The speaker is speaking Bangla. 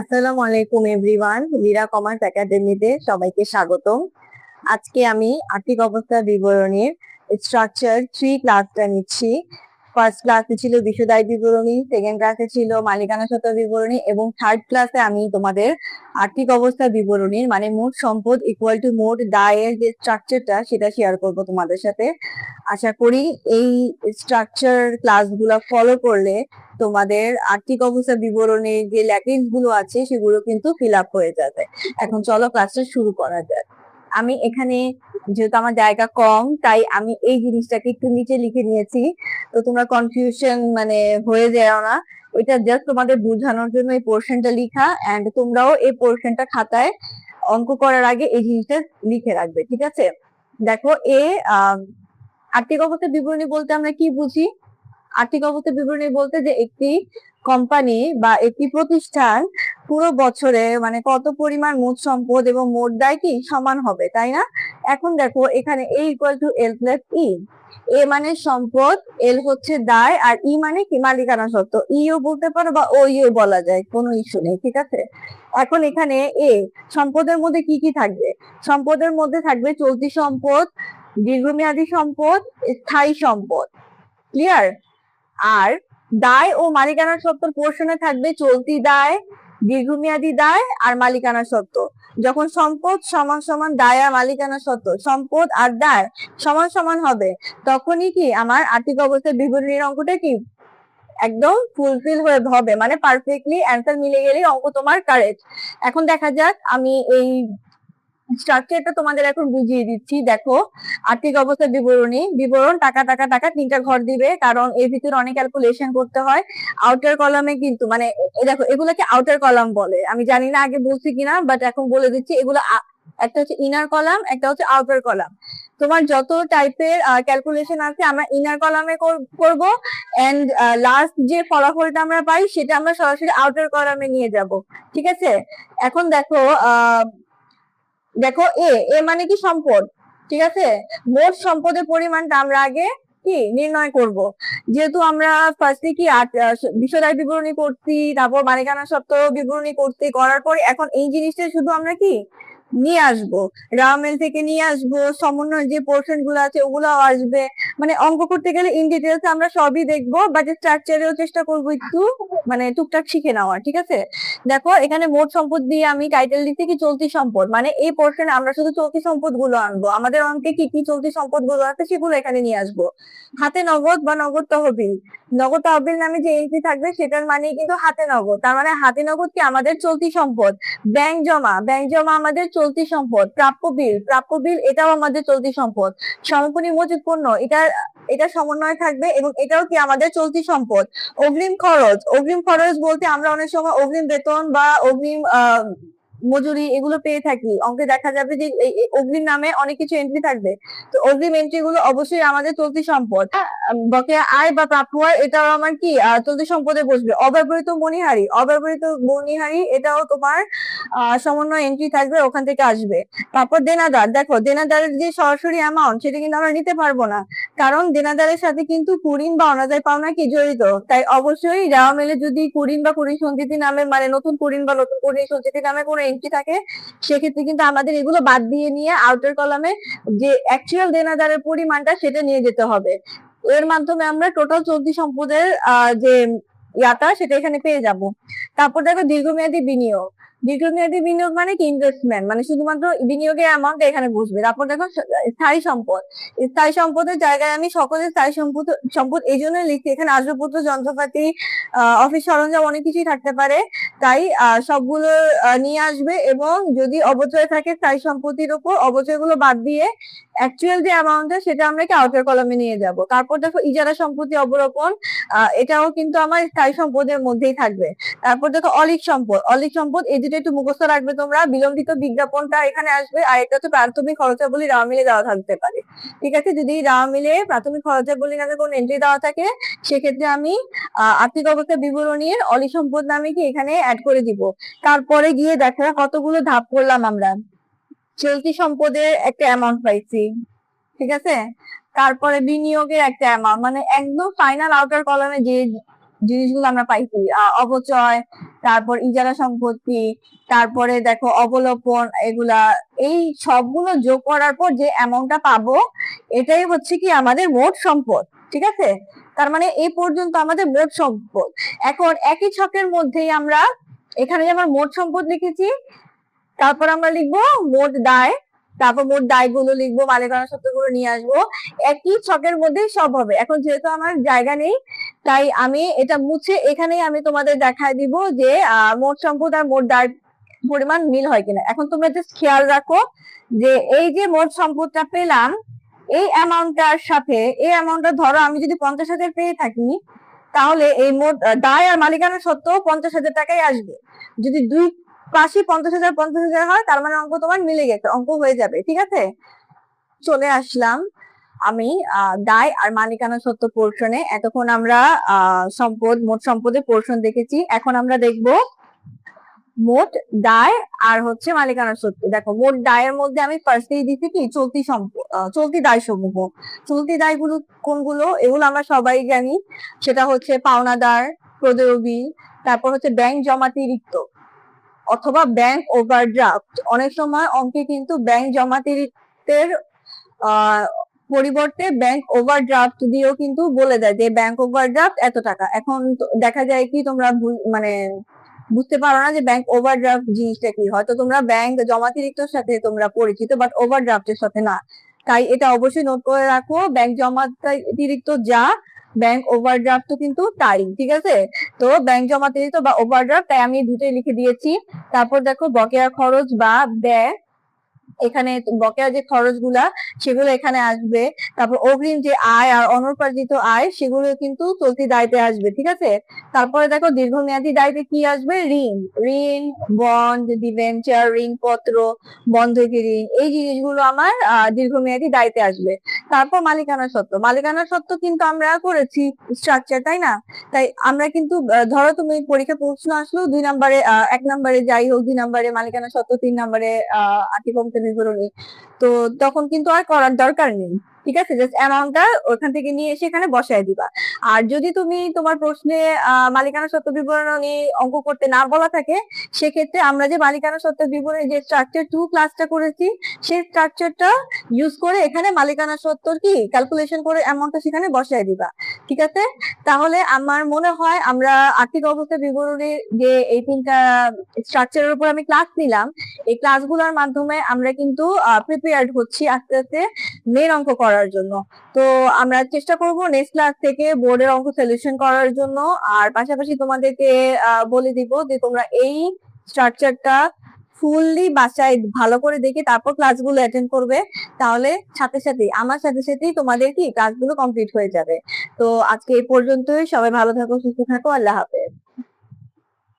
আসসালামু আলাইকুম এভরিওয়ান, মীরা কমার্স একাডেমিতে সবাইকে স্বাগতম। আজকে আমি আর্থিক অবস্থার বিবরণীর স্ট্রাকচার 3 ক্লাসটা নিচ্ছি। ফার্স্ট ক্লাসে ছিল বিশদ বিবরণী, সেকেন্ড ক্লাসে ছিল মালিকানা সত্ত্ব বিবরণী এবং থার্ড ক্লাসে আমি তোমাদের আর্থিক অবস্থা বিবরণীর মানে মোট সম্পদ ইকুয়াল টু মোট দায়ের যে স্ট্রাকচারটা সেটা শেয়ার করব তোমাদের সাথে। আশা করি এই স্ট্রাকচার ক্লাসগুলো ফলো করলে তোমাদের আর্থিক অবস্থা বিবরণীর যে ল্যাকিংস গুলো আছে সেগুলো কিন্তু ফিল আপ হয়ে যাবে। এখন চলো ক্লাসটা শুরু করা যাক। আমি এখানে যেহেতু আমার জায়গা কম তাই আমি এই জিনিসটাকে একটু নিচে লিখে নিয়েছি, তো তোমরা কনফিউশন হয়ে যাও না। ওইটা জাস্ট তোমাদের বোঝানোর জন্য এই পোর্শনটা লিখা, এন্ড তোমরাও এই পোর্শনটা খাতায় অঙ্ক করার আগে এই জিনিসটা লিখে রাখবে, ঠিক আছে? দেখো আর্থিক অবস্থা বিবরণী বলতে আমরা কি বুঝি? আর্থিক অবস্থা বিবরণী বলতে যে একটি কোম্পানি বা একটি প্রতিষ্ঠান পুরো বছরে কত পরিমাণ মোট সম্পদ এবং মোট দায় কি সমান হবে, তাই না? এখন দেখো এখানে এ equal to L plus E. এ মানে সম্পদ, এল হচ্ছে দায়, আর ই মানে কি মালিকানা সত্ত্ব। ইও বলতে পারো বা ও ইও বলা যায়, কোনো ইস্যু নেই, ঠিক আছে? এখন এখানে এ সম্পদের মধ্যে কি কি থাকবে? সম্পদের মধ্যে থাকবে চলতি সম্পদ, দীর্ঘমেয়াদী সম্পদ, স্থায়ী সম্পদ। ক্লিয়ার? আর দায় ও মালিকানা সত্ত্বর পোর্শনে থাকবে চলতি দায়, দীর্ঘমেয়াদী দায় আর মালিকানা সত্ত্ব। যখন সম্পদ সমান সমান দায় আর মালিকানা সত্ত্ব, সম্পদ আর দায় সমান সমান হবে, তখনই কি আমার আর্থিক অবস্থার বিবরণীর অঙ্কটা কি একদম ফুলফিল হয়ে হবে, মানে পারফেক্টলি অ্যান্সার মিলে গেলেই অঙ্ক তোমার কারেক্ট। এখন দেখা যাক, আমি এই স্ট্রাকচারটা তোমাদের এখন বুঝিয়ে দিচ্ছি। দেখো, আর্থিক অবস্থা বিবরণী, বিবরণ টাকা টাকা টাকা 3টা ঘর দিবে, কারণ এর ভিতরে অনেক ক্যালকুলেশন করতে হয়। আউটার কলামে কিন্তু দেখো এগুলোকে আউটার কলাম বলে, আমি জানি না আগে বলছি কিনা, বাট এখন বলে দিচ্ছি। এগুলো একটা হচ্ছে ইনার কলাম, একটা হচ্ছে আউটার কলাম। তোমার যত টাইপের ক্যালকুলেশন আছে আমরা ইনার কলামে করব, এন্ড লাস্ট যে ফলাফলটা আমরা পাই সেটা আমরা সরাসরি আউটার কলামে নিয়ে যাব, ঠিক আছে? এখন দেখো দেখো এ এ মানে কি সম্পদ, ঠিক আছে? মোট সম্পদের পরিমাণটা আমরা আগে কি নির্ণয় করব। যেহেতু আমরা ফার্স্টে কি বিশদ বিবরণী করছি, তারপর মালিকানা সত্ত্ব বিবরণী করছি, করার পর এখন এই জিনিসটা শুধু আমরা কি নিয়ে আসবো, রা মেল থেকে নিয়ে আসবো, সমন্বয় যে পোর্শন গুলো আছে ওগুলাও আসবে। অঙ্ক করতে গেলে ইন ডিটেলস আমরা সবই দেখবো, বাট স্ট্রাকচারেও চেষ্টা করবো একটু টুকটাক শিখে নেওয়ার, ঠিক আছে? দেখো এখানে মোট সম্পদ দিয়ে আমি টাইটেল দিচ্ছি কি চলতি সম্পদ, মানে এই পোর্শনে আমরা শুধু চলতি সম্পদ গুলো আনবো। আমাদের অঙ্কে কি কি চলতি সম্পদ গুলো আছে সেগুলো এখানে নিয়ে আসবো। হাতে নগদ বা নগদ তহবিল, নগদ তহবিল নামে যে এন্ট্রি থাকবে সেটার মানে কিন্তু হাতে নগদ, তার মানে হাতে নগদ কি আমাদের চলতি সম্পদ। ব্যাংক জমা, ব্যাংক জমা আমাদের চলতি সম্পদ। প্রাপ্য বিল, প্রাপ্য বিল এটাও আমাদের চলতি সম্পদ। সমাপনী মজুত পণ্য, এটা সমন্বয় থাকবে এবং এটাও কি আমাদের চলতি সম্পদ। অগ্রিম খরচ, অগ্রিম খরচ বলতে আমরা অনেক সময় অগ্রিম বেতন বা অগ্রিম মজুরি এগুলো পেয়ে থাকি। অঙ্কে দেখা যাবে যে অগ্রিম নামে অনেক কিছু এন্ট্রি থাকবে, তো অগ্রিম এন্ট্রি গুলো অবশ্যই আমাদের চলতি সম্পদ। বকেয়া আয় বা প্রাপ্য আয় এটাও আমার কি চলতি সম্পদে বসবে। অব্যবহৃত মণিহারি, অব্যবহৃত মণিহারি এটাও তোমার সমন্বয় এন্ট্রি থাকবে, ওখান থেকে আসবে। তারপর দেনাদার, দেখো দেনাদারের যে সরাসরি অ্যামাউন্ট সেটা কিন্তু আমরা নিতে পারবো না, কারণ দেনাদারের সাথে কিন্তু কুড়িন বা অনাদায় পাওনা কি জড়িত। তাই অবশ্যই দেওয়া মেলে যদি কুড়িন বা কুড়িন সঞ্চিতি নামে নতুন কুড়িন বা নতুন কুড়িন সঞ্চিতি নামে কোনো এন্ট্রি থাকে, সেক্ষেত্রে কিন্তু আমাদের এগুলো বাদ দিয়ে নিয়ে আউটার কলামে যে অ্যাকচুয়াল দেনাদারের পরিমাণটা সেটা নিয়ে যেতে হবে। এর মাধ্যমে আমরা টোটাল চলতি সম্পদের যে ইয়াটা সেটা এখানে পেয়ে যাব। তারপর দেখো দীর্ঘমেয়াদী বিনিয়োগ, দীর্ঘমেয়াদী বিনিয়োগ মানে কি ইনভেস্টমেন্ট, মানে শুধুমাত্র বিনিয়োগের অ্যামাউন্ট এখানে বুঝবে। তারপর দেখো স্থায়ী সম্পদ, স্থায়ী সম্পদের জায়গায় আমি সকলের স্থায়ী সম্পদ সম্পদ এই জন্য লিখছি, এখানে আসবাবপত্র, যন্ত্রপাতি, অফিস সরঞ্জাম অনেক কিছুই থাকতে পারে, তাই সবগুলো নিয়ে আসবে। এবং যদি অবচয় থাকে স্থায়ী সম্পত্তির উপর, অবচয়গুলো বাদ দিয়ে অ্যাকচুয়াল যে অ্যামাউন্টটা সেটা আমরা কি আউটার কলামে নিয়ে যাব। তারপর দেখো ইজারা সম্পত্তি অবলোকন, এটাও কিন্তু আমার স্থায়ী সম্পদের মধ্যেই থাকবে। তারপর দেখো অলিক সম্পদ, অলিক সম্পদ এই দুটো একটু মুখস্থ রাখবে তোমরা। বিলম্বিত বিজ্ঞাপনটা এখানে আসবে, আর এটা হচ্ছে প্রাথমিক খরচাবলী রাওয়া মিলে দেওয়া থাকতে পারে, ঠিক আছে? যদি রাওয়া মিলে প্রাথমিক খরচাবলী নামে কোনো এন্ট্রি দেওয়া থাকে, সেক্ষেত্রে আমি আর্থিক অবস্থা বিবরণীর অলিক সম্পদ নামে কি এখানে অ্যাড করে দিব। তারপরে গিয়ে দেখা কতগুলো ধাপ করলাম আমরা। চলতি সম্পদের একটা অ্যামাউন্ট পাইছি, ঠিক আছে? তারপরে বিনিয়োগের একটা অ্যামাউন্ট, মানে একদম ফাইনাল আউটার কলামে যে জিনিসগুলো আমরা পাইছি, অপচয়, তারপর ইজারা সম্পত্তি, তারপরে দেখো অবলোপন, এগুলা, এই সবগুলো যোগ করার পর যে অ্যামাউন্টটা পাবো এটাই হচ্ছে কি আমাদের মোট সম্পদ। ঠিক আছে, তার মানে এই পর্যন্ত আমাদের মোট সম্পদ। এখন একই ছকের মধ্যেই আমরা এখানে যেমন মোট সম্পদ লিখেছি, তারপর আমরা লিখবো মোট দায়, তারপর মোট দায়গুলো লিখবো, মালিকানা সত্ত্বগুলো নিয়ে আসবো, একই ছকের মধ্যেই সব হবে। এখন যেহেতু আমার জায়গা নেই, তাই আমি এটা মুছে এখানেই আমি তোমাদের দেখায় দিব যে মোট সম্পদ আর মোট দায় পরিমাণ মিল হয় কিনা। এখন তোমরা জাস্ট খেয়াল রাখো যে এই যে মোট সম্পদটা পেলাম, এই অ্যামাউন্টটার সাথে এই অ্যামাউন্টটা ধরো আমি যদি 50,000 পেয়ে থাকি, তাহলে এই মোট দায় আর মালিকানা সত্ত্বেও 50,000 টাকাই আসবে। যদি দুই পাশে 50,000 50,000 হয়, তার মানে অঙ্ক তোমার মিলে গেছে, অঙ্ক হয়ে যাবে। ঠিক আছে, চলে আসলাম আমি দায় আর মালিকানা সত্ত্ব পোর্শনে। এতক্ষণ আমরা সম্পদ, মোট সম্পদের পোর্শন দেখেছি, এখন আমরা দেখব মোট দায় আর হচ্ছে মালিকানা সত্ত্ব। দেখো মোট দায়ের মধ্যে আমি ফার্স্টেই দিচ্ছি কি চলতি সম্পদ, চলতি দায় সমূহ। চলতি দায়গুলো কোনগুলো, এগুলো আমরা সবাই জানি, সেটা হচ্ছে পাওনাদার, প্রদেয় বিল, তারপর হচ্ছে ব্যাংক জমাতিরিক্ত অথবা ব্যাংক ওভারড্রাফট। অনেক সময় অঙ্কে কিন্তু ব্যাংক জমাতিরিক্তের পরিবর্তে ব্যাংক ওভারড্রাফট দিয়েও কিন্তু বলে দেয় যে ব্যাংক ওভারড্রাফট এত টাকা। এখন দেখা যায় কি তোমরা মানে বুঝতে পারো না যে ব্যাংক ওভারড্রাফট জিনিসটা কি। হয়তো তোমরা ব্যাংক জমাতিরিক্তর সাথে তোমরা পরিচিত, বাট ওভারড্রাফটের সাথে না। তাই এটা অবশ্যই নোট করে রাখো, ব্যাংক জমাতিরিক্ত যা, ব্যাংক ওভারড্রাফট কিন্তু তাই। ঠিক আছে, তো ব্যাংক জমাতিরিক্ত বা ওভারড্রাফট, তাই আমি দুটোই লিখে দিয়েছি। তারপর দেখো বকেয়া খরচ বা ব্যয়, এখানে বকেয়া যে খরচগুলা সেগুলো এখানে আসবে। তারপর অগ্রিম যে আয় আর অনুপার্জিত আয় সেগুলো কিন্তু চলতি দায়িত্বে আসবে। ঠিক আছে, তারপরে দেখো দীর্ঘমেয়াদী দায়িত্বে কি আসবে, ঋণ, ঋণ, বন্ড, ডিবেঞ্চার, ঋণপত্র, বন্ধকি ঋণ, এই জিনিসগুলো আমার দীর্ঘমেয়াদী দায়িত্বে আসবে। তারপর মালিকানা সত্ত্ব, মালিকানা সত্ত্ব কিন্তু আমরা করেছি স্ট্রাকচার, তাই না? তাই আমরা কিন্তু ধরো তুমি পরীক্ষা প্রশ্ন আসলো 2 নম্বরে, 1 নম্বরে যাই হোক, 2 নম্বরে মালিকানা সত্ত্ব, 3 নম্বরে আতিকমতে বিবরণী, তো তখন কিন্তু আর করার দরকার নেই। ঠিক আছে, জাস্ট অ্যামাউন্টটা ওখান থেকে নিয়ে এসে এখানে বসায় দিবা। আর যদি তুমি তোমার প্রশ্নে মালিকানা সত্ত্ব বিবরণী অঙ্ক করতে না বলা থাকে, সেক্ষেত্রে আমরা যে মালিকানা সত্ত্ব বিবরণী যে স্ট্রাকচার 2 ক্লাসটা করেছি, সেই স্ট্রাকচারটা ইউজ করে এখানে মালিকানা সত্ত্বর কি ক্যালকুলেশন করে অ্যামাউন্টটা সেখানে বসায় দিবা। ঠিক আছে, তাহলে আমার মনে হয় আমরা আর্থিক অবস্থা বিবরণীর যে এই 3টা স্ট্রাকচারের উপর আমি ক্লাস নিলাম, এই ক্লাসগুলোর মাধ্যমে আমরা কিন্তু প্রিপেয়ার্ড হচ্ছি আস্তে আস্তে মেন অঙ্ক করার জন্য। তো আমরা চেষ্টা করব নেক্সট ক্লাস থেকে বোর্ডের অঙ্ক সলিউশন করার জন্য। আর পাশাপাশি তোমাদেরকে বলে দিব যে তোমরা এই স্ট্রাকচারটা ফুললি বাসায় ভালো করে দেখে তারপর ক্লাসগুলো অ্যাটেন্ড করবে, তাহলে সাথে সাথে আমার সাথে সাথেই তোমাদের কি ক্লাসগুলো কমপ্লিট হয়ে যাবে। তো আজকে এই পর্যন্তই, সবাই ভালো থাকো, সুস্থ থাকো, আল্লাহ হাফেজ।